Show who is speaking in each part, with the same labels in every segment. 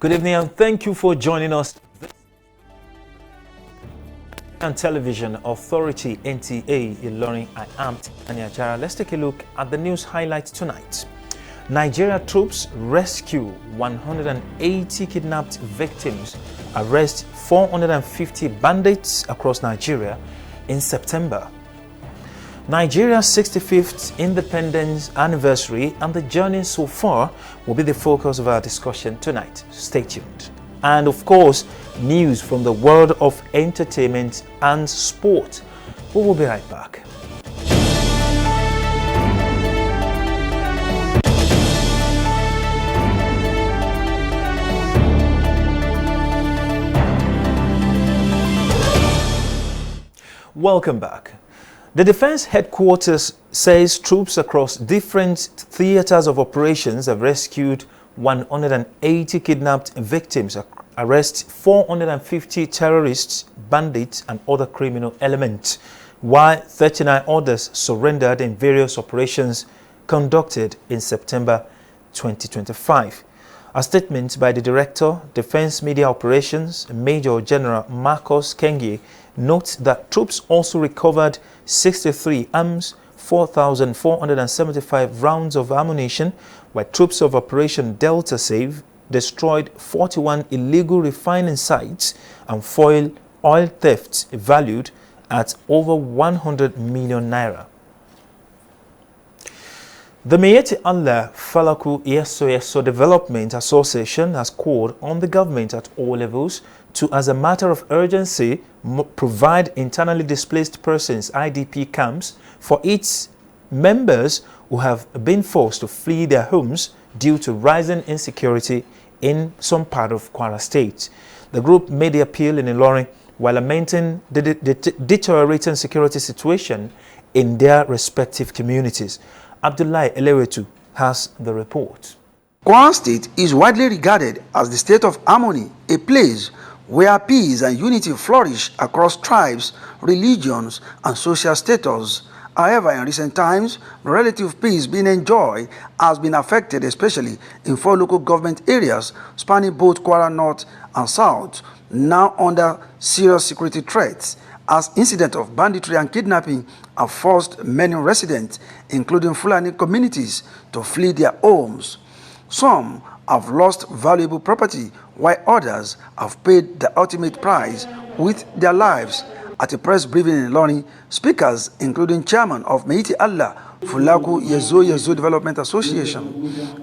Speaker 1: Good evening and thank you for joining us. And Television Authority NTA Ilorin, I am Tanya Jara. Let's take a look at the news highlights tonight. Nigeria troops rescue 180 kidnapped victims, arrest 450 bandits across Nigeria in September. Nigeria's 65th independence anniversary and the journey so far will be the focus of our discussion tonight. Stay tuned. And of course, news from the world of entertainment and sport. We will be right back. Welcome back. The Defense Headquarters says troops across different theaters of operations have rescued 180 kidnapped victims, arrest 450 terrorists, bandits and other criminal elements, while 39 others surrendered in various operations conducted in September 2025. A statement by the Director, Defense Media Operations, Major General Marcus Kengie, notes that troops also recovered 63 arms, 4,475 rounds of ammunition, while troops of Operation Delta Save destroyed 41 illegal refining sites and foiled oil thefts valued at over 100 million naira. The Miyetti Allah Falaku Yeso Development Association has called on the government at all levels to, as a matter of urgency, provide internally displaced persons IDP camps for its members who have been forced to flee their homes due to rising insecurity in some part of Kwara State. The group made the appeal in Ilorin while lamenting the deteriorating security situation in their respective communities. Abdullahi Elewetu has the report.
Speaker 2: Kwara State is widely regarded as the state of harmony, a place where peace and unity flourish across tribes, religions, and social status. However, in recent times, the relative peace being enjoyed has been affected, especially in 4 local government areas spanning both Kwara North and South, now under serious security threats, as incidents of banditry and kidnapping have forced many residents, including Fulani communities, to flee their homes. Some have lost valuable property, while others have paid the ultimate price with their lives. At a press briefing in Ilorin, speakers, including chairman of Miyetti Allah Falaku Yeso Development Association,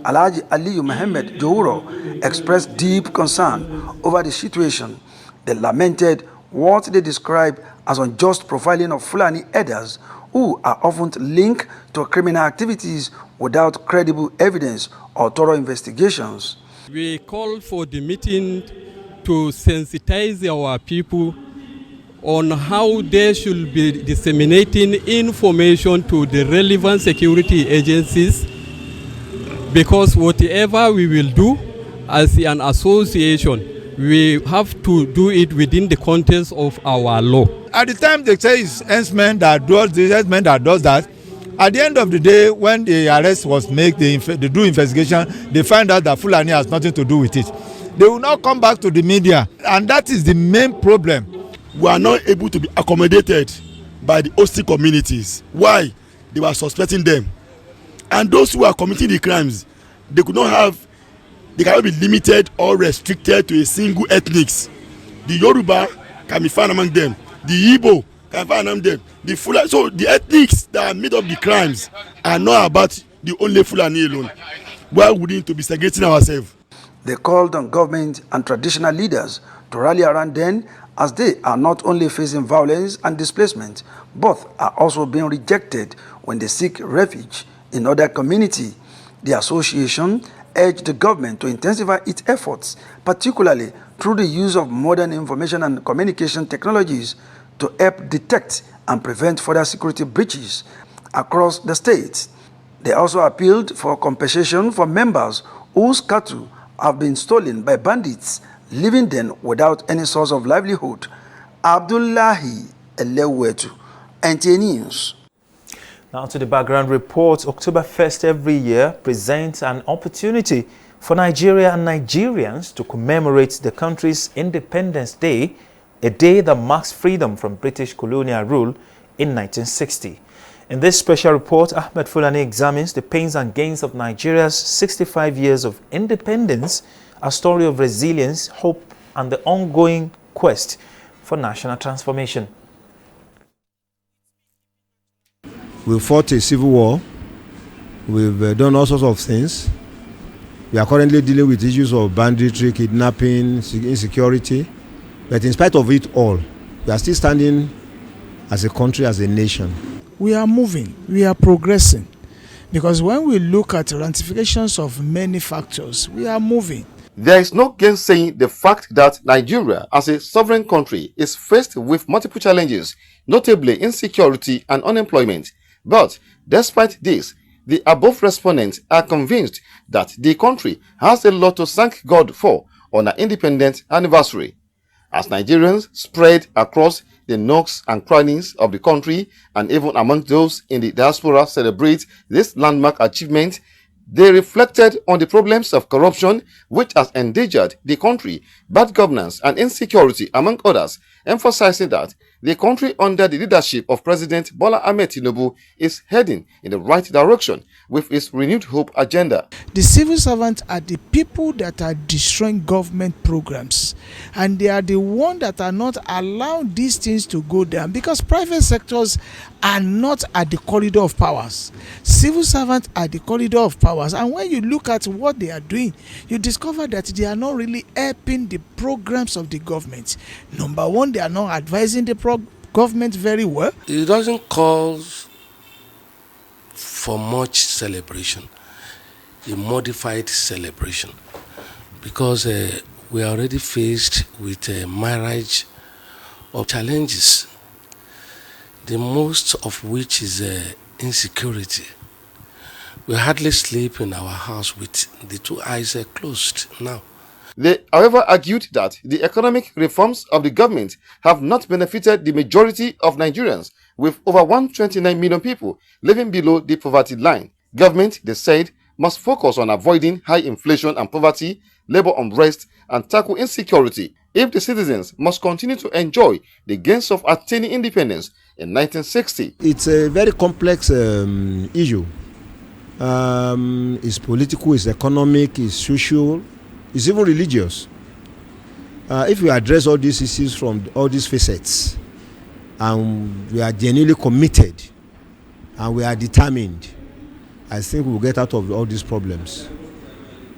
Speaker 2: Alhaji Aliyu Mohammed Jouro, expressed deep concern over the situation. They lamented what they described as unjust profiling of Fulani herders who are often linked to criminal activities without credible evidence or thorough investigations.
Speaker 3: We call for the meeting to sensitize our people on how they should be disseminating information to the relevant security agencies, because whatever we will do as an association, we have to do it within the context of our law.
Speaker 4: At the time they say it's herdsmen that does that, at the end of the day, when the arrest was made, they do investigation, they find out that Fulani has nothing to do with it. They will not come back to the media, and that is the main problem.
Speaker 5: We are not able to be accommodated by the hostile communities. Why? They were suspecting them. And those who are committing the crimes, they cannot be limited or restricted to a single ethnics. The Yoruba can be found among them. The Igbo can be found among them. The Fulani, so the ethnics that made up the crimes are not about the only Fulani alone. Why would we need to be segregating ourselves?
Speaker 2: They called on government and traditional leaders to rally around them, as they are not only facing violence and displacement, but are also being rejected when they seek refuge in other community. The association urged the government to intensify its efforts, particularly through the use of modern information and communication technologies, to help detect and prevent further security breaches across the state. They also appealed for compensation for members whose cattle have been stolen by bandits, leaving them without any source of livelihood. Abdullahi Elewetu, NTA News.
Speaker 1: Now to the background report. October 1st every year presents an opportunity for Nigeria and Nigerians to commemorate the country's Independence Day, a day that marks freedom from British colonial rule in 1960. In this special report, Ahmed Fulani examines the pains and gains of Nigeria's 65 years of independence, a story of resilience, hope, and the ongoing quest for national transformation.
Speaker 6: We fought a civil war. We've done all sorts of things. We are currently dealing with issues of banditry, kidnapping, insecurity. But in spite of it all, we are still standing as a country, as a nation.
Speaker 7: We are moving, we are progressing. Because when we look at ramifications of many factors, we are moving.
Speaker 8: There is no gainsaying the fact that Nigeria, as a sovereign country, is faced with multiple challenges, notably insecurity and unemployment. But despite this, the above respondents are convinced that the country has a lot to thank God for on our independence anniversary. As Nigerians spread across the nooks and crannies of the country and even among those in the diaspora celebrate this landmark achievement, they reflected on the problems of corruption which has endangered the country, bad governance and insecurity among others, emphasizing that the country under the leadership of President Bola Ahmed Tinubu is heading in the right direction with its renewed hope agenda.
Speaker 7: The civil servants are the people that are destroying government programs, and they are the ones that are not allowing these things to go down because private sectors are not at the corridor of powers. Civil servants are the corridor of powers, and when you look at what they are doing, you discover that they are not really helping the programs of the government. Number one, they are not advising the government very well.
Speaker 9: It doesn't call for much celebration, a modified celebration, because we are already faced with a marriage of challenges, the most of which is insecurity. We hardly sleep in our house with the two eyes closed now.
Speaker 8: They, however, argued that the economic reforms of the government have not benefited the majority of Nigerians, with over 129 million people living below the poverty line. Government, they said, must focus on avoiding high inflation and poverty, labor unrest, and tackle insecurity if the citizens must continue to enjoy the gains of attaining independence in 1960.
Speaker 6: It's a very complex issue. It's political, it's economic, it's social, it's even religious. If we address all these issues from all these facets, and we are genuinely committed, and we are determined, I think we'll get out of all these problems.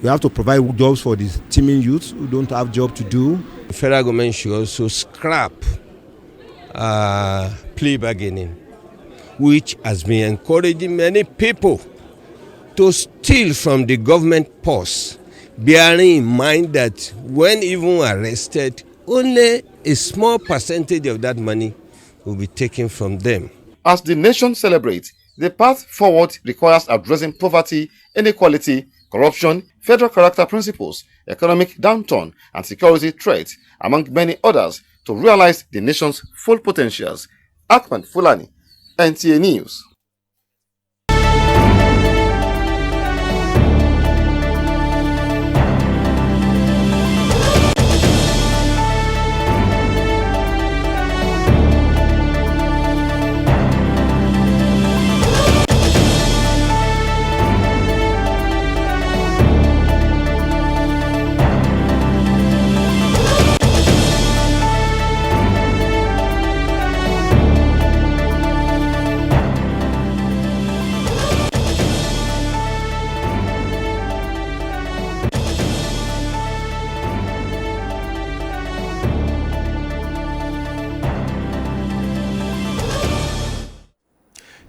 Speaker 6: We have to provide jobs for the teeming youths who don't have job to do.
Speaker 10: The federal government should also scrap plea bargaining, which has been encouraging many people to steal from the government purse, bearing in mind that when even arrested, only a small percentage of that money will be taken from them.
Speaker 8: As the nation celebrates, the path forward requires addressing poverty, inequality, corruption, federal character principles, economic downturn, and security threats, among many others, to realize the nation's full potentials. Ahmed Fulani, NTA News.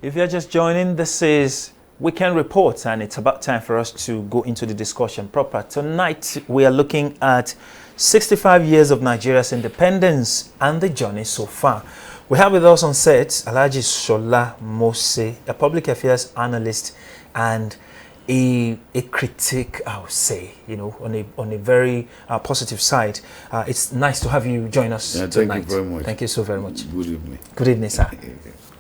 Speaker 1: If you're just joining, this is Weekend Report, and it's about time for us to go into the discussion proper. Tonight, we are looking at 65 years of Nigeria's independence and the journey so far. We have with us on set Alhaji Shola Mose, a public affairs analyst and a critic, I would say, you know, on a very positive side. It's nice to have you join us tonight.
Speaker 11: Thank you very much.
Speaker 1: Thank you so very much.
Speaker 11: Good evening.
Speaker 1: Good evening, sir.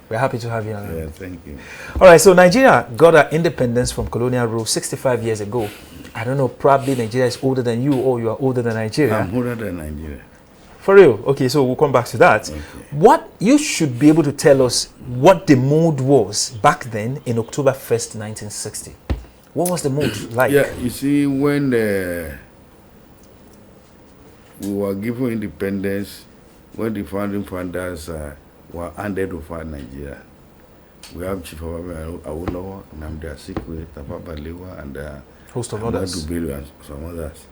Speaker 1: We're happy to have you on.
Speaker 11: Yeah, thank you.
Speaker 1: All right, so Nigeria got our independence from colonial rule 65 years ago. I don't know, probably Nigeria is older than you, or you are older than Nigeria.
Speaker 11: I'm older than Nigeria.
Speaker 1: For real? Okay, so we'll come back to that.
Speaker 11: Okay.
Speaker 1: What you should be able to tell us what the mood was back then in October 1st, 1960. What was the mood like?
Speaker 11: Yeah, you see, when we were given independence, when the founding fathers were handed over Nigeria, we have Chief Awolowo, Nnamdi Azikiwe, Tafawa Balewa, and
Speaker 1: host of others.
Speaker 11: Bello and some others.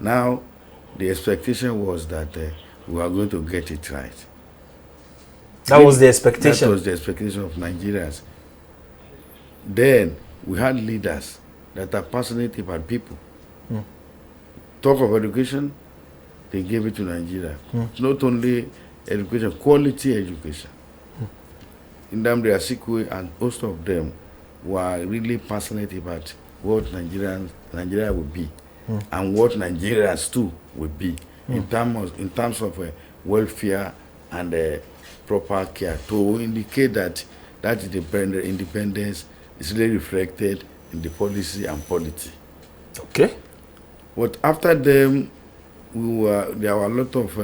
Speaker 11: Now, the expectation was that we were going to get it right.
Speaker 1: That was the expectation.
Speaker 11: That was the expectation of Nigerians. Then we had leaders that are passionate about people. Talk of education, they gave it to Nigeria. Not only education, quality education. Nnamdi Azikiwe and most of them were really passionate about what Nigeria would be, and what Nigerians too would be in terms of welfare and proper care, to indicate that independence is really reflected in the policy and polity.
Speaker 1: Okay.
Speaker 11: But after them, there were a lot of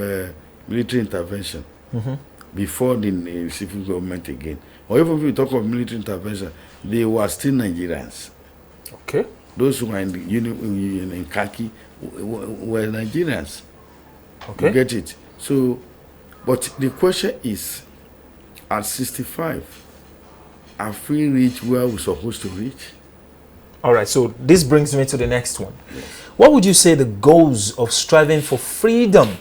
Speaker 11: military intervention before the civil government again. Or even if we talk of military intervention, they were still Nigerians.
Speaker 1: Okay.
Speaker 11: Those who were in the in khaki were Nigerians.
Speaker 1: Okay.
Speaker 11: You get it? So, but the question is, at 65, have we reached where we're supposed to reach?
Speaker 1: All right, so this brings me to the next one. Yes. What would you say the goals of striving for freedom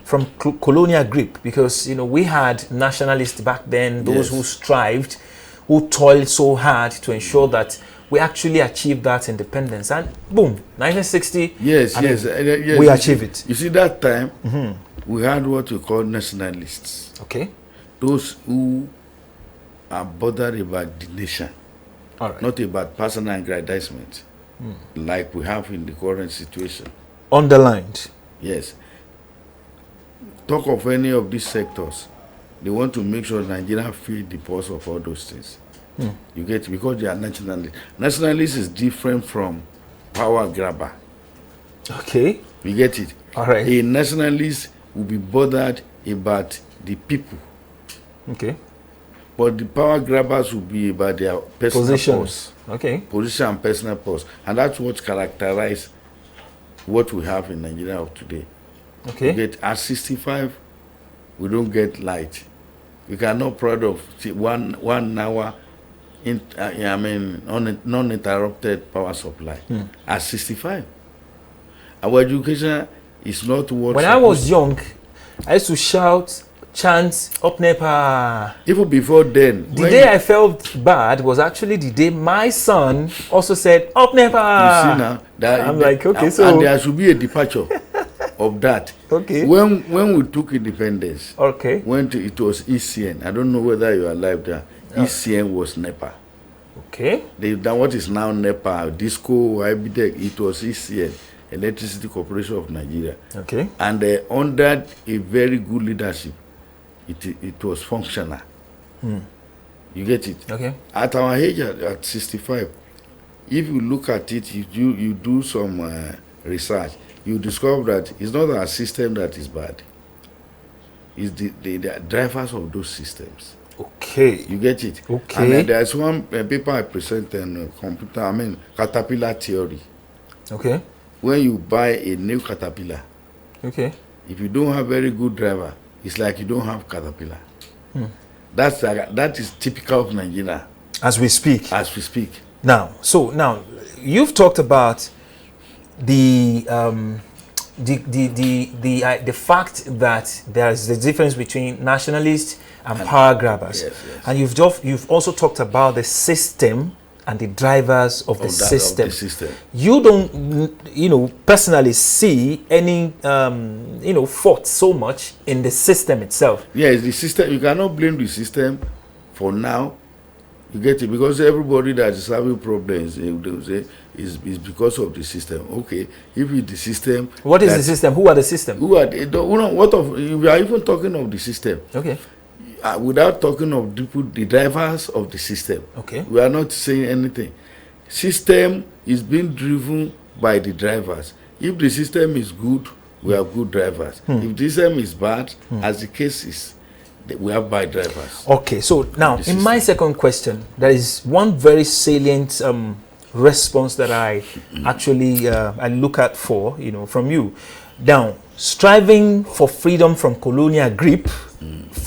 Speaker 1: from colonial grip? Because, you know, we had nationalists back then, those who strived, who toiled so hard to ensure that we actually achieved that independence. And boom, 1960,
Speaker 11: yes,
Speaker 1: we achieved it.
Speaker 11: You see, that time, we had what we call nationalists.
Speaker 1: Okay.
Speaker 11: Those who are bothered about the nation.
Speaker 1: All right.
Speaker 11: Not about personal aggrandizement, like we have in the current situation.
Speaker 1: Underlined.
Speaker 11: Yes. Talk of any of these sectors, they want to make sure Nigeria feel the pulse of all those things. You get it? Because they are nationalists. Nationalists is different from power grabber.
Speaker 1: Okay.
Speaker 11: You get it?
Speaker 1: All right.
Speaker 11: A nationalist will be bothered about the people.
Speaker 1: Okay.
Speaker 11: But the power grabbers will be about their personal
Speaker 1: positions.
Speaker 11: Pause.
Speaker 1: Okay.
Speaker 11: Position and personal pause. And that's what characterizes what we have in Nigeria of today.
Speaker 1: Okay.
Speaker 11: We get at 65, we don't get light. We cannot proud of 1 hour non-interrupted power supply. At 65. Our education is not what...
Speaker 1: When I was young, I used to shout, chant, up NEPA.
Speaker 11: Even before then.
Speaker 1: The day I felt bad was actually the day my son also said, up NEPA.
Speaker 11: You see now,
Speaker 1: I'm like, okay, so...
Speaker 11: And there should be a departure of that.
Speaker 1: Okay.
Speaker 11: When we took independence,
Speaker 1: okay,
Speaker 11: it was ECN. I don't know whether you are alive there. ECN was NEPA.
Speaker 1: Okay.
Speaker 11: What is now NEPA, Disco, IBTEC, it was ECN, Electricity Corporation of Nigeria.
Speaker 1: Okay.
Speaker 11: And under a very good leadership, it was functional. You get it?
Speaker 1: Okay.
Speaker 11: At our age, at 65, if you look at it, you do some research, you discover that it's not our system that is bad. It's the drivers of those systems.
Speaker 1: Okay.
Speaker 11: You get it?
Speaker 1: Okay.
Speaker 11: And then there's one paper I present in caterpillar theory.
Speaker 1: Okay.
Speaker 11: When you buy a new caterpillar,
Speaker 1: okay,
Speaker 11: if you don't have very good driver, it's like you don't have caterpillar. That is typical of Nigeria.
Speaker 1: As we speak.
Speaker 11: As we speak.
Speaker 1: Now, you've talked about the fact that there's the difference between nationalists and power grabbers.
Speaker 11: Yes.
Speaker 1: And you've also talked about the system and the drivers of the system. You don't, personally see any, fault so much in the system itself.
Speaker 11: Yes, the system. You cannot blame the system for now. You get it? Because everybody that is having problems, they will say, is because of the system. Okay, if it's the system.
Speaker 1: What is the system? Who are the system?
Speaker 11: Who are? What of? We are even talking of the system.
Speaker 1: Okay.
Speaker 11: without talking of the drivers of the system.
Speaker 1: Okay.
Speaker 11: We are not saying anything. System is being driven by the drivers. If the system is good, we have good drivers. If the system is bad, as the case is, we have bad drivers.
Speaker 1: Okay, so now in my second question, there is one very salient response that I actually I look at for, from you. Now, striving for freedom from colonial grip,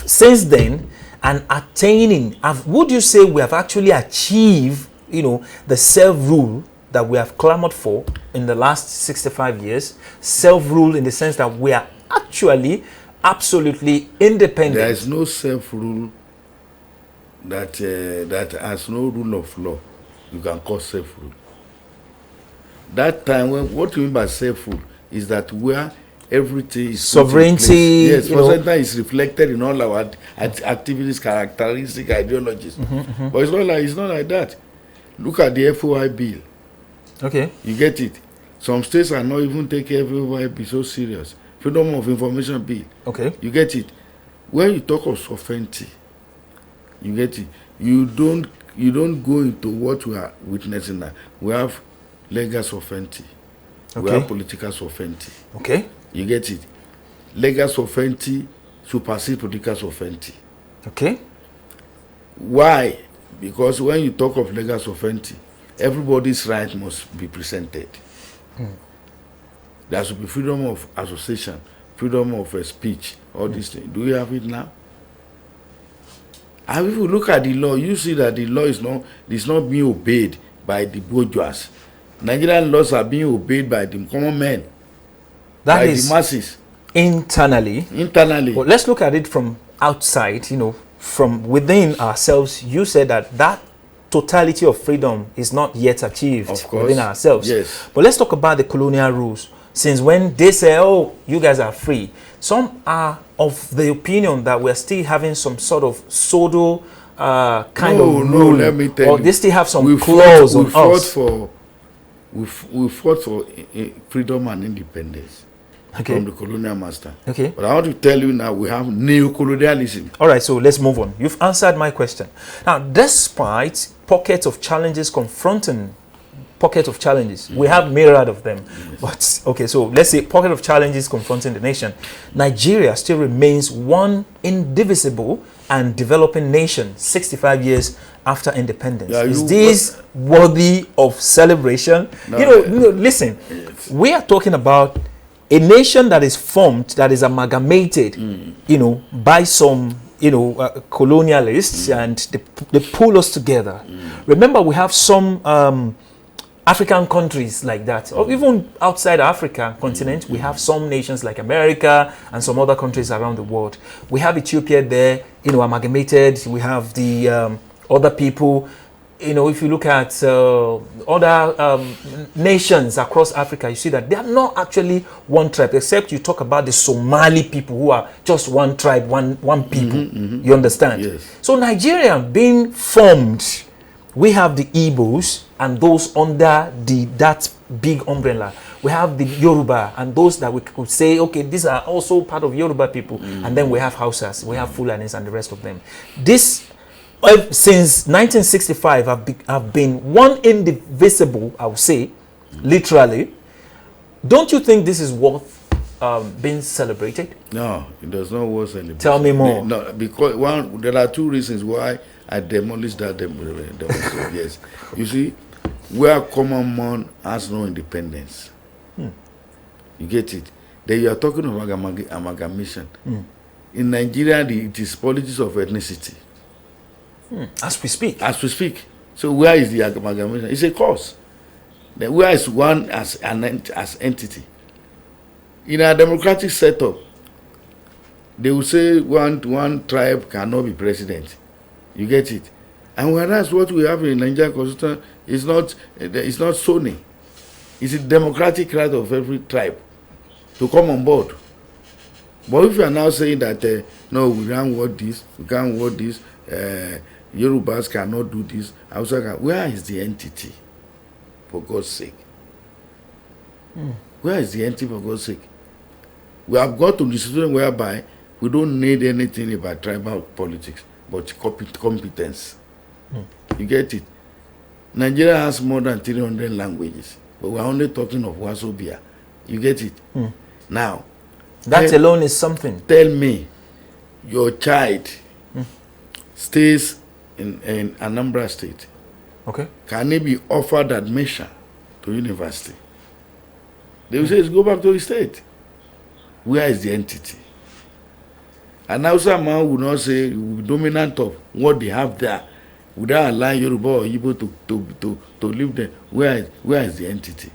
Speaker 1: since then, and attaining, would you say we have actually achieved, the self-rule that we have clamored for in the last 65 years? Self-rule in the sense that we are actually absolutely independent.
Speaker 11: There is no self-rule that has no rule of law. You can call self-rule. That time, what you mean by self-rule is that where everything is
Speaker 1: sovereignty.
Speaker 11: Yes, sovereignty is reflected in all our activities, characteristics, ideologies. But it's not like that. Look at the FOI bill.
Speaker 1: Okay.
Speaker 11: You get it. Some states are not even taking FOI bill so serious. Freedom of Information Bill.
Speaker 1: Okay.
Speaker 11: You get it. When you talk of sovereignty, you get it. You don't go into what we are witnessing now. We have legal sovereignty.
Speaker 1: Okay.
Speaker 11: We have political sovereignty.
Speaker 1: Okay.
Speaker 11: You get it. Legal sovereignty supersedes political sovereignty.
Speaker 1: Okay.
Speaker 11: Why? Because when you talk of legal sovereignty, everybody's right must be presented. There should be freedom of association, freedom of speech, all these things. Do we have it now? And if you look at the law, you see that the law is not being obeyed by the bourgeois. Nigerian laws are being obeyed by the common men, by the masses.
Speaker 1: Internally. But let's look at it from outside, from within ourselves. You said that totality of freedom is not yet achieved within ourselves.
Speaker 11: Yes.
Speaker 1: But let's talk about the colonial rules. Since when they say, oh, you guys are free, some are of the opinion that we're still having some sort of pseudo kind of rule.
Speaker 11: No, let me tell you.
Speaker 1: Or they still have some clause on us.
Speaker 11: We fought for freedom and independence from the colonial master.
Speaker 1: Okay.
Speaker 11: But I want to tell you now, we have neo-colonialism.
Speaker 1: All right, so let's move on. You've answered my question. Now, despite pockets of challenges we have myriad of them. Yes. But okay, so let's say pocket of challenges confronting the nation. Nigeria still remains one indivisible and developing nation 65 years after independence. Is this worthy of celebration?
Speaker 11: No,
Speaker 1: listen, we are talking about a nation that is formed, that is amalgamated, by some colonialists, and they pull us together. Remember, we have some African countries like that, or even outside the African continent, we have some nations like America and some other countries around the world. We have Ethiopia there, amalgamated. We have the other people. If you look at other nations across Africa, you see that they are not actually one tribe, except you talk about the Somali people who are just one tribe, one people. You understand?
Speaker 11: Yes.
Speaker 1: So Nigeria being formed, we have the Igbos and those under that big umbrella. We have the Yoruba and those that we could say, okay, these are also part of Yoruba people. And then we have Hausas, we have Fulanis and the rest of them. This, since 1965, have been one indivisible, I would say, literally. Don't you think this is worth being celebrated?
Speaker 11: No, it does not worth celebrating.
Speaker 1: Tell me more.
Speaker 11: No, because there are two reasons why I demolished that demonstration. Yes. You see, where common man has no independence. You get it? Then you are talking of amalgamation. In Nigeria, it is politics of ethnicity.
Speaker 1: As we speak.
Speaker 11: As we speak. So where is the amalgamation? It's a cause. Then where is one as entity? In a democratic setup, they will say one tribe cannot be president. You get it? And whereas what we have in Nigerian Constitution is not zoning. It's a democratic right of every tribe to come on board. But if you are now saying that, no, we can't want this, Yorubas cannot do this, where is the entity, for God's sake? Where is the entity, for God's sake? We have got to the situation whereby We don't need anything about tribal politics, but competence. You get it? Nigeria has more than 300 languages, but we're only talking of Wazobia. You get it? Now,
Speaker 1: that alone is something.
Speaker 11: Tell me, your child stays in Anambra State.
Speaker 1: Okay.
Speaker 11: Can he be offered admission to university? They will say, go back to the state. Where is the entity? And also, man will not say, dominant of what they have there, without allowing Yoruba or Igbo to live there. Where is the entity?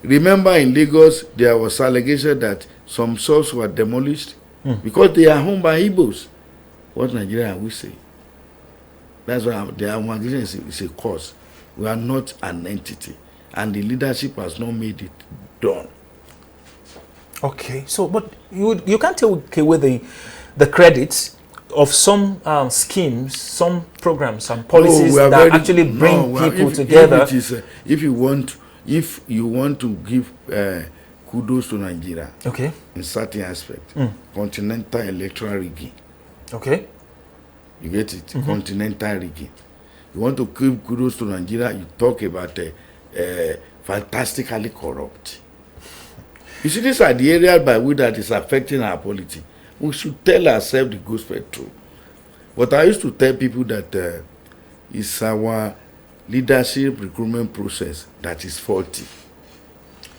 Speaker 11: Remember, in Lagos, there was allegation that some shops were demolished because they are owned by Igbos. What Nigeria will say? That's why the amalgamation is a cause. We are not an entity, and the leadership has not made it done.
Speaker 1: Okay, so but you can't take away the credits of some schemes, some programs and policies that actually bring people together.
Speaker 11: If you want to give kudos to Nigeria,
Speaker 1: okay,
Speaker 11: in certain aspects, continental electoral rigging.
Speaker 1: Okay.
Speaker 11: You get it? Continental rigging. You want to give kudos to Nigeria, you talk about fantastically corrupt. You see, these are the areas by which that is affecting our polity. We should tell ourselves the gospel truth. But I used to tell people that it's our leadership recruitment process that is faulty.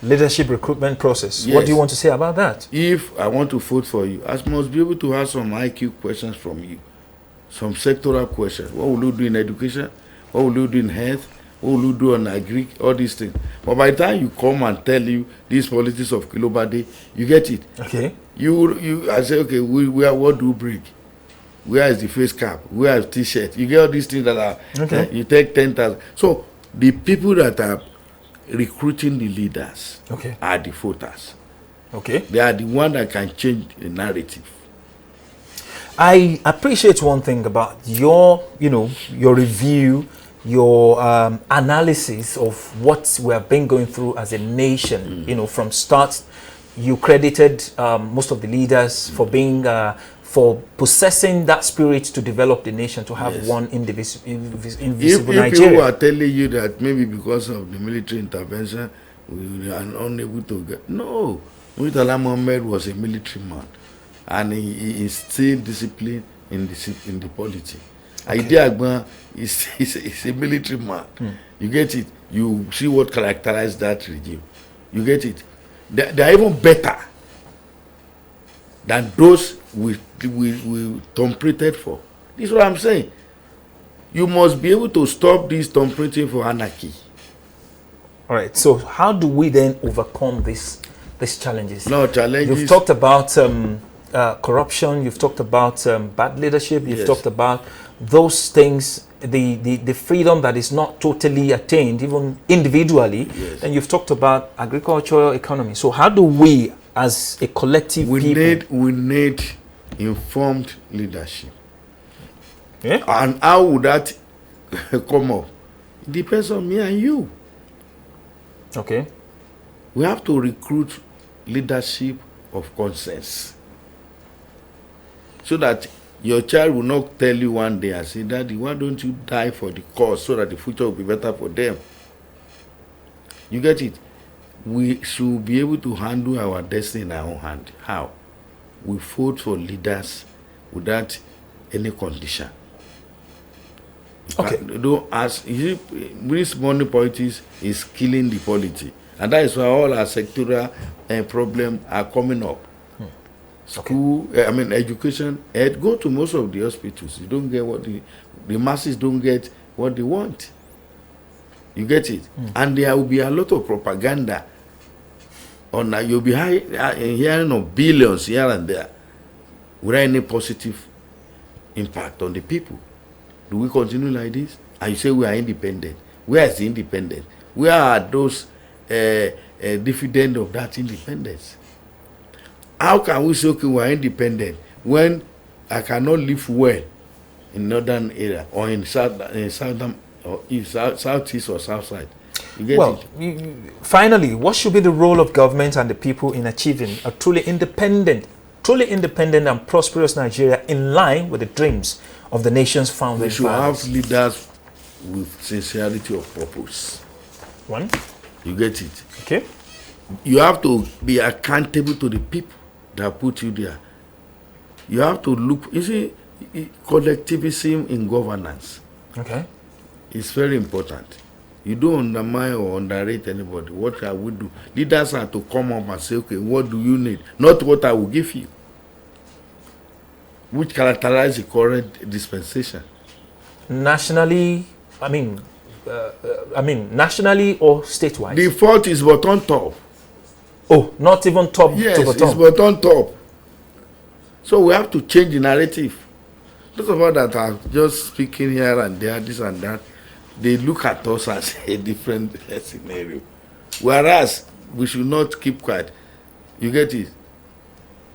Speaker 1: Leadership recruitment process.
Speaker 11: Yes.
Speaker 1: What do you want to say about that?
Speaker 11: If I want to vote for you, I must be able to have some IQ questions from you. Some sectoral questions. What will you do in education? What will you do in health? What will you do on agri? All these things. But by the time you come and tell you these politics of Kilobade, you get it.
Speaker 1: Okay.
Speaker 11: I say, okay, what do you bring? Where is the face cap? Where is T-shirt? You get all these things that are. Okay. You take 10,000. So the people that are recruiting the leaders are the voters.
Speaker 1: Okay.
Speaker 11: They are the one that can change the narrative.
Speaker 1: I appreciate one thing about your review, your analysis of what we have been going through as a nation. From start, you credited most of the leaders for being, for possessing that spirit to develop the nation, to have one invisible Nigeria.
Speaker 11: If people are telling you that maybe because of the military intervention, we are unable to get... No. Murtala Mohammed was a military man. And he instilled discipline in the polity. Ide Agban is a military man. You get it? You see what characterized that regime. You get it? They are even better than those we templated for. This is what I'm saying. You must be able to stop this templating for anarchy.
Speaker 1: All right. So how do we then overcome these challenges?
Speaker 11: No challenges.
Speaker 1: You've talked about corruption, you've talked about bad leadership, you've talked about those things, the freedom that is not totally attained even individually, and you've talked about agricultural economy. So how do we as a collective
Speaker 11: we need informed leadership. And how would that come up? It depends on me and you.
Speaker 1: Okay.
Speaker 11: We have to recruit leadership of conscience. So that your child will not tell you one day and say, Daddy, why don't you die for the cause so that the future will be better for them? You get it? We should be able to handle our destiny in our own hand. How? We vote for leaders without any condition.
Speaker 1: Okay.
Speaker 11: Don't ask. This money politics is killing the polity. And that is why all our sectoral problems are coming up. School, education, go to most of the hospitals. You don't get what the masses don't get what they want. You get it? And there will be a lot of propaganda on that. You'll be hearing of billions here and there without any positive impact on the people. Do we continue like this? And you say we are independent. Where is the independence? Where are those dividends of that independence? How can we say, okay, we are independent when I cannot live well in northern area or in southern or southeast or south side? You get
Speaker 1: it? Finally, what should be the role of government and the people in achieving a truly independent truly independent and prosperous Nigeria in line with the dreams of the nation's founding
Speaker 11: We should
Speaker 1: fathers?
Speaker 11: have leaders with sincerity of purpose.
Speaker 1: One.
Speaker 11: You get it?
Speaker 1: Okay.
Speaker 11: You have to be accountable to the people that put you there. You have to look, you see, collectivism in governance.
Speaker 1: Okay.
Speaker 11: It's very important. You don't undermine or underrate anybody. What I would do, leaders are to come up and say, okay, what do you need? Not what I will give you. Which characterize the current dispensation.
Speaker 1: Nationally, nationally or statewide?
Speaker 11: The fault is bottom top.
Speaker 1: Oh, not even top
Speaker 11: Yes,
Speaker 1: to bottom.
Speaker 11: it's bottom top. So we have to change the narrative. Those of us that are just speaking here and there, this and that, they look at us as a different scenario. Whereas we should not keep quiet. You get it?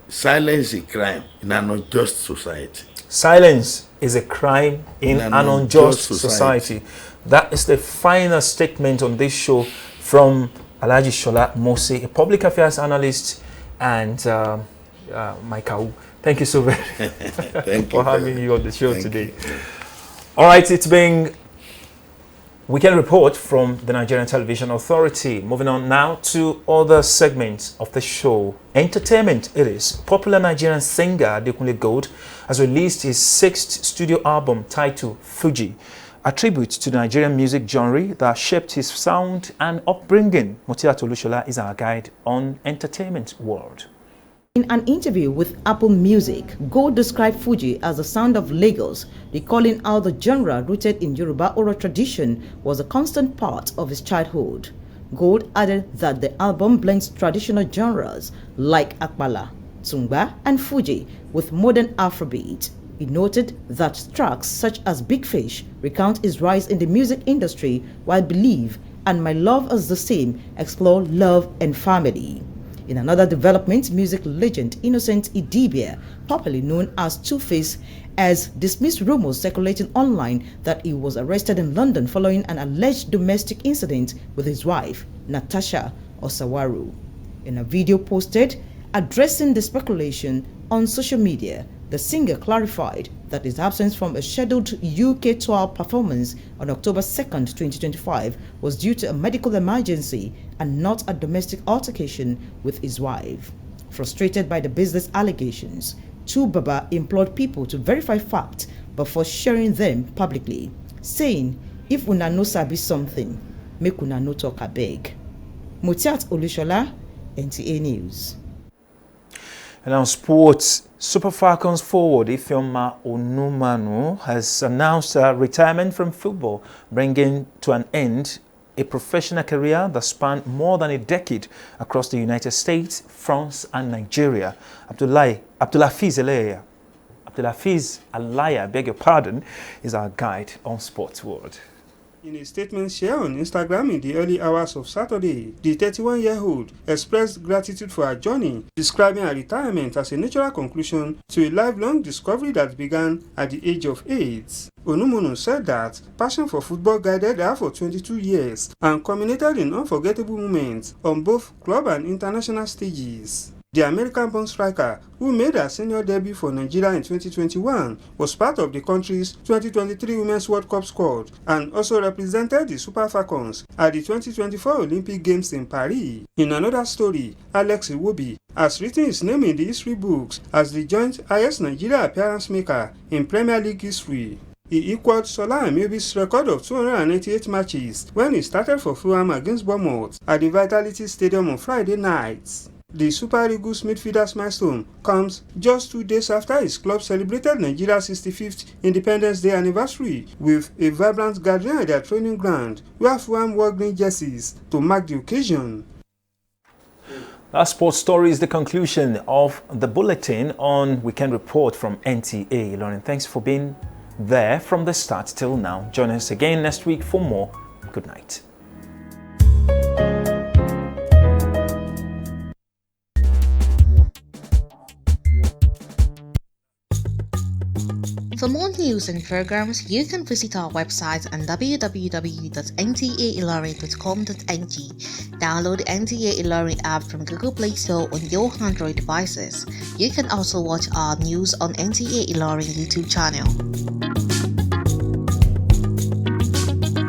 Speaker 11: Silence is a crime in an unjust society.
Speaker 1: Silence is a crime in an unjust society. That is the final statement on this show from Alhaji Shola Mose, a public affairs analyst, and Michael. Thank you so very much for having you on the show today. All right, it's been Weekend Report from the Nigerian Television Authority. Moving on now to other segments of the show. Entertainment it is. Popular Nigerian singer Adekunle Gold has released his 6th studio album titled Fuji, a tribute to the Nigerian music genre that shaped his sound and upbringing. Motiat Olushola is our guide on entertainment world.
Speaker 12: In an interview with Apple Music, Gold described Fuji as the sound of Lagos, recalling how the genre rooted in Yoruba oral tradition was a constant part of his childhood. Gold added that the album blends traditional genres like Akbala, Tungba, and Fuji with modern Afrobeat. He noted that tracks such as Big Fish recount his rise in the music industry, while Believe and My Love Is the Same explore love and family. In another development, music legend Innocent Idibia, popularly known as Two-Face, has dismissed rumors circulating online that he was arrested in London following an alleged domestic incident with his wife, Natasha Osawaru. In a video posted addressing the speculation on social media, the singer clarified that his absence from a scheduled UK tour performance on October 2nd, 2025 was due to a medical emergency and not a domestic altercation with his wife. Frustrated by the business allegations, Baba implored people to verify facts before sharing them publicly, saying, "If una no sabi something, make una no talk abeg." Motiat Olushola, NTA News.
Speaker 1: And now sports. Super Falcons forward Ifeoma Onumanu has announced her retirement from football, bringing to an end a professional career that spanned more than a decade across the United States, France and Nigeria. Abdulafiz Alaya, beg your pardon, is our guide on Sports World.
Speaker 13: In a statement shared on Instagram in the early hours of Saturday, the 31-year-old expressed gratitude for her journey, describing her retirement as a natural conclusion to a lifelong discovery that began at the age of 8. Onumunu said that passion for football guided her for 22 years and culminated in unforgettable moments on both club and international stages. The American-born striker, who made her senior debut for Nigeria in 2021, was part of the country's 2023 Women's World Cup squad and also represented the Super Falcons at the 2024 Olympic Games in Paris. In another story, Alex Iwobi has written his name in the history books as the joint highest Nigeria appearance maker in Premier League history. He equaled Sola Ameobi's record of 298 matches when he started for Fulham against Bournemouth at the Vitality Stadium on Friday night. The Super Eagles midfielder's milestone comes just 2 days after his club celebrated Nigeria's 65th Independence Day anniversary with a vibrant gathering at their training ground, where Fulham wore green jerseys to mark the occasion.
Speaker 1: That sports story is the conclusion of the bulletin on Weekend Report from NTA Ilorin. Thanks for being there from the start till now. Join us again next week for more. Good night.
Speaker 14: For more news and programs, you can visit our website on www.ntailorin.com.ng. Download the NTA Ilorin app from Google Play Store on your Android devices. You can also watch our news on NTA Ilorin YouTube channel.